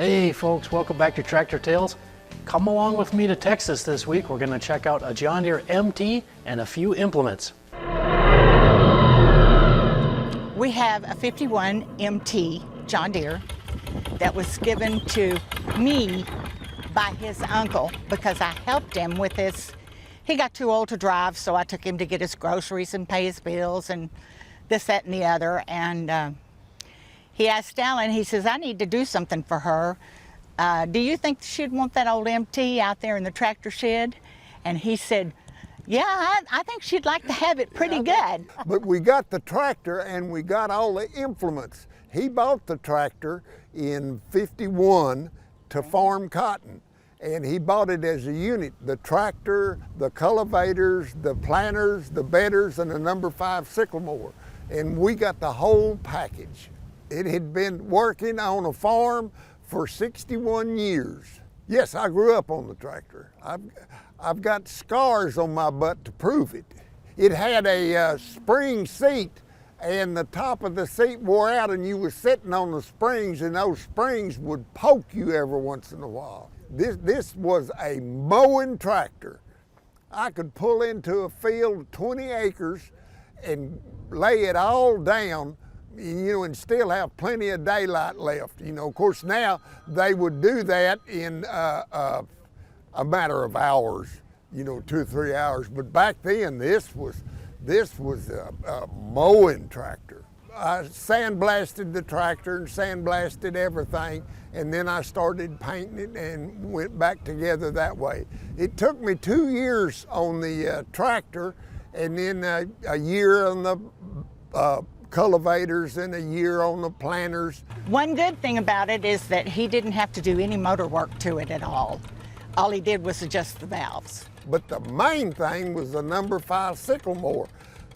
Hey folks, welcome back to Tractor Tales. Come along with me to Texas this week. We're going to check out a John Deere MT and a few implements. We have a 51 MT John Deere that was given to me by his uncle because I helped him with his, he got too old to drive, so I took him to get his groceries and pay his bills and this, that, and the other. And he asked Alan, he says, I need to do something for her. Do you think she'd want that old MT out there in the tractor shed? And he said, yeah, I think she'd like to have it pretty good. But we got the tractor and we got all the implements. He bought the tractor in '51 to farm cotton. And he bought it as a unit, the tractor, the cultivators, the planters, the bedders, and the number 5 sickle mower. And we got the whole package. It had been working on a farm for 61 years. Yes, I grew up on the tractor. I've got scars on my butt to prove it. It had a spring seat, and the top of the seat wore out, and you were sitting on the springs, and those springs would poke you every once in a while. This was a mowing tractor. I could pull into a field of 20 acres and lay it all down, and still have plenty of daylight left. Of course, now they would do that in a matter of hours, 2 or 3 hours. But back then, this was a mowing tractor. I sandblasted the tractor and sandblasted everything, and then I started painting it and went back together that way. It took me 2 years on the tractor, and then a year on the cultivators and a year on the planters. One good thing about it is that he didn't have to do any motor work to it at all. All he did was adjust the valves. But the main thing was the number 5 sickle mower.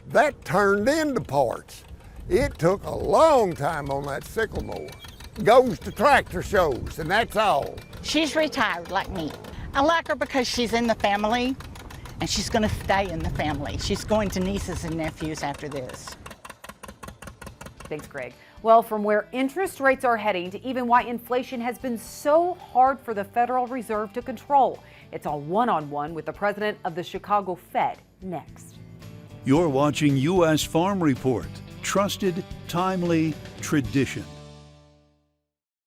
That turned into parts. It took a long time on that sickle mower. Goes to tractor shows, and that's all. She's retired like me. I like her because she's in the family, and she's going to stay in the family. She's going to nieces and nephews after this. Thanks, Greg. Well, from where interest rates are heading to even why inflation has been so hard for the Federal Reserve to control. It's a one-on-one with the president of the Chicago Fed next. You're watching U.S. Farm Report. Trusted, timely, tradition.